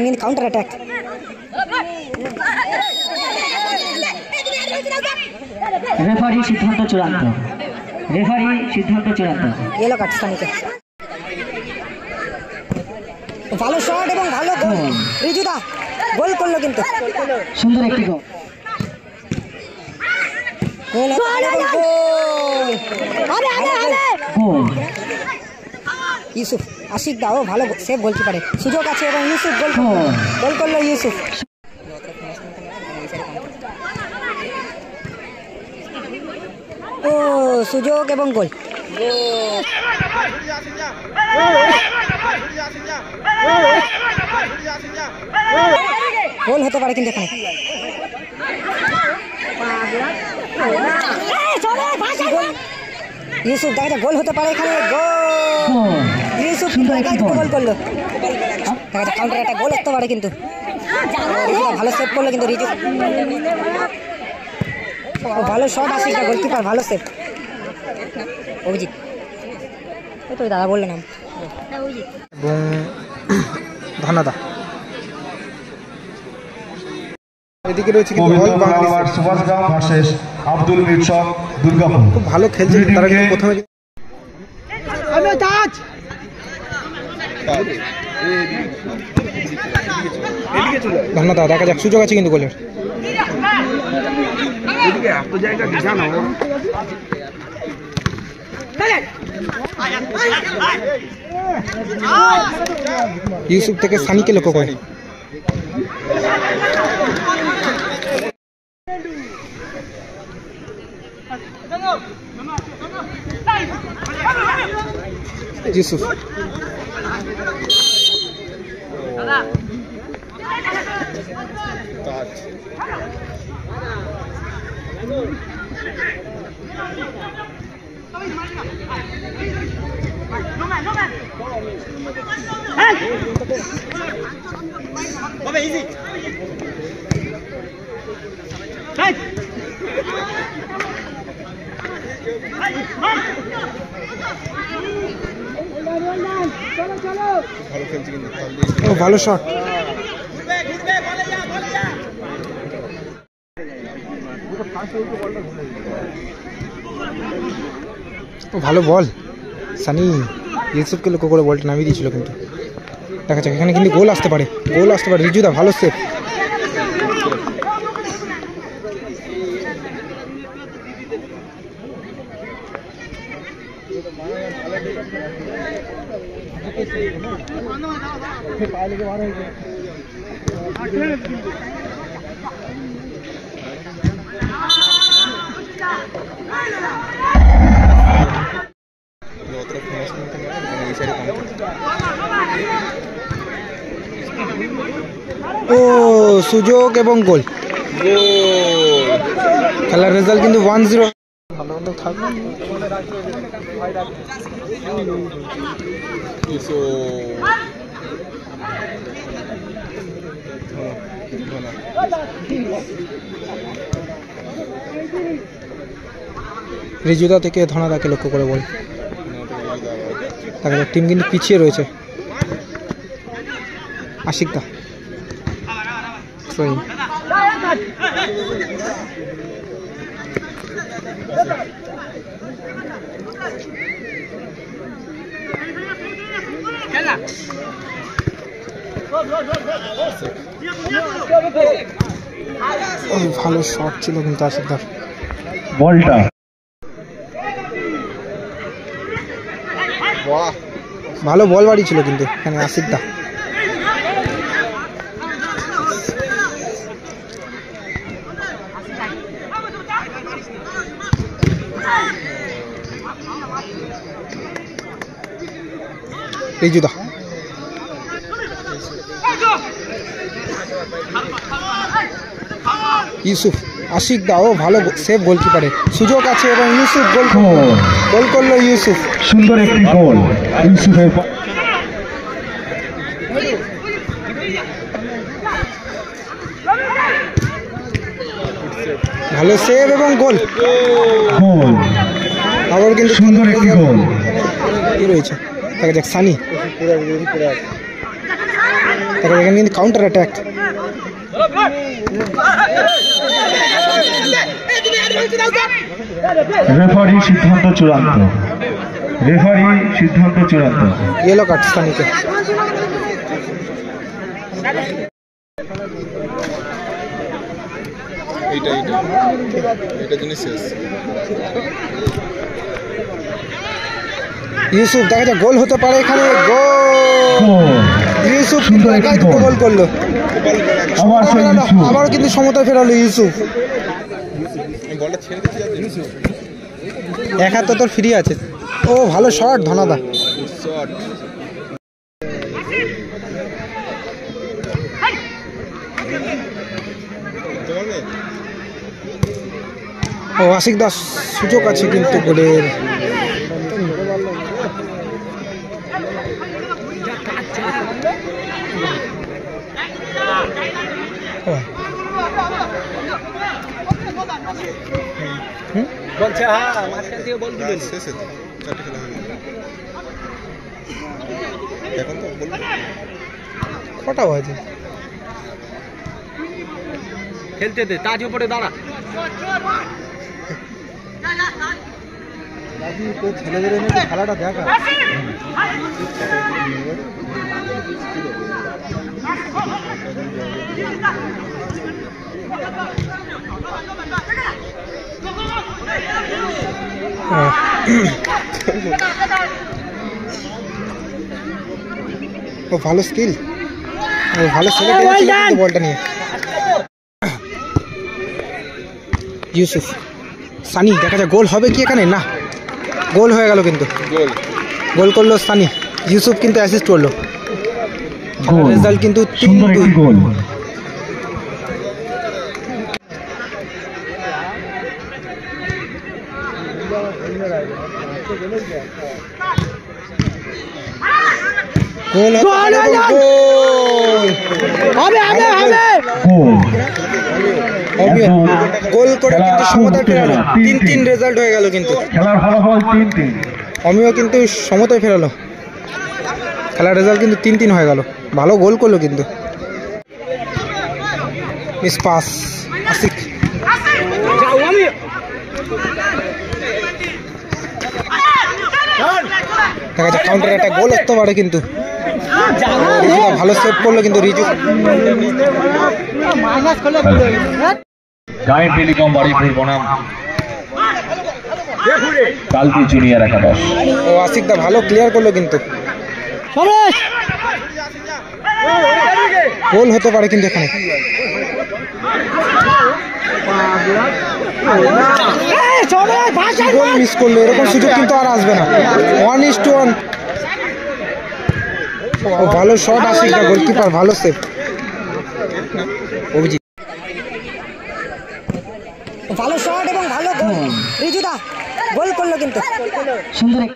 কিন্তু counter attack. Referee সিদ্ধান্ত চূড়ান্ত। ইয়েলো কার্ড সানিকে। ভালো শট এবং ভালো গোল। রিজুদা গোল করলো কিন্তু। সুন্দর একটি গোল। ইউসুফ আশিক দাও ভালো সেভ গোলকিপারে। সুযোগ আছে এবং ইউসুফ গোল করলো ইউসুফ। ও সুযোগ এবং গোল। গোল হতে পারে কিন্তু এখানে। ইউসুফ দেখা যায় গোল হতে পারে এখানে। ইউসুফ গোল করলো। দেখা যায় কাউন্টার একটা গোল হতে পারে কিন্তু। ভালো সেভ করলো কিন্তু রিজু। ভালো শট আসে গোলকিপার ভালো সেভ। অভিজিৎ তো দাদা বললেন এবং ধন্যবাদ। এদিকে রয়েছে সুভাষগ্রাম ভার্সেস আব্দুল মিরসব দুর্গাপুর। খুব ভালো খেলছে তারা কিন্তু প্রথমে। ধন্যবাদ। দেখা যাক সুযোগ আছে কিন্তু গোলের। ইউসুফ থেকে সানিকে লক্ষ্য করে। ইউসুফ ভালো শট। ভালো বল সানি। ইউসুফকে লক্ষ্য করে বলটা নামিয়ে দিয়েছিল কিন্তু। দেখা যাক এখানে কিন্তু গোল আসতে পারে। রিজুদা ভালো সেভ। ও সুযোগ এবং গোল। খেলার রেজাল্ট কিন্তু 1-0। রিজুদা থেকে ধনাদাকে লক্ষ্য করে বল। দেখা যাক টিম কিন্তু পিছিয়ে রয়েছে। আশিক দা ভালো শট ছিল কিন্তু আশিক দার। বলটা ভালো বল বাড়ি ছিল কিন্তু এখানে আশিক দা। রিজুদা ইউসুফ আশিক দাও ভালো সেভ গোলকিপারে। সুযোগ আছে এবং ইউসুফ গোল করলো ইউসুফ। সুন্দর একটি গোল ইউসুফের। ভালো সেভ এবং গোল। আবার কিন্তু সুন্দর একটি গোল কি রয়েছে দেখা যাক সানি। দেখো এখানে কিন্তু কাউন্টার অ্যাটাক। রেফারি সিদ্ধান্ত চূড়ান্ত। Yellow card সানিকে। ইউসুফ দেখা যায় গোল হতে পারে এখানে। গোল! ইউসুফ কিন্তু একাই দুটো গোল করলো। আবারও কিন্তু সমতায় ফেরালো ইউসুফ। 71 ফ্রি আছে। ও ভালো শট ধনাদা। ও আশিক দাস সুযোগ আছে কিন্তু গোলের। কটা বাজে? খেলতে দে, তাজ উপরে দাঁড়া। ছেলেদের খেলাটা দেখা। ও ভালো স্কিল, ও ভালো ছেলে বলটা নিয়ে। ইউসুফ সানি দেখা যায় গোল হবে কি এখানে? না, গোল হয়ে গেল কিন্তু। গোল করলো সানি। ইউসুফ কিন্তু অ্যাসিস্ট করলো। রেজাল্ট কিন্তু 3-2 গোল। গোল করে কিন্তু সমতায় ফেরালো। 3-3 রেজাল্ট হয়ে গেল কিন্তু। খেলার ফলাফল 3-3। অমিও কিন্তু সমতায় ফেরালো। খেলার রেজাল্ট কিন্তু 3-3 হয়ে গেল। ভালো গোল করলো কিন্তু। Miss pass Ashiq. দেখা যায় কাউন্টার একটা গোল আসতে পারে কিন্তু। ভালো সেভ করলো কিন্তু রিজু। গায়ে টেলিকম বাড়িপুর বনাম কালকি জুনিয়র একাদশ। ও আশিক দা ভালো ক্লিয়ার করলো কিন্তু। গোল হতে পারে কিন্তু এখানে। গোল মিস করলো, এরকম সুযোগ কিন্তু আর আসবে না। 1-1। ভালো শট আশিক দা, গোলকিপার ভালো সেভ। অভিজিৎ ভালো শট এবং ভালো গোল। রিজুদা গোল করলো কিন্তু। সুন্দর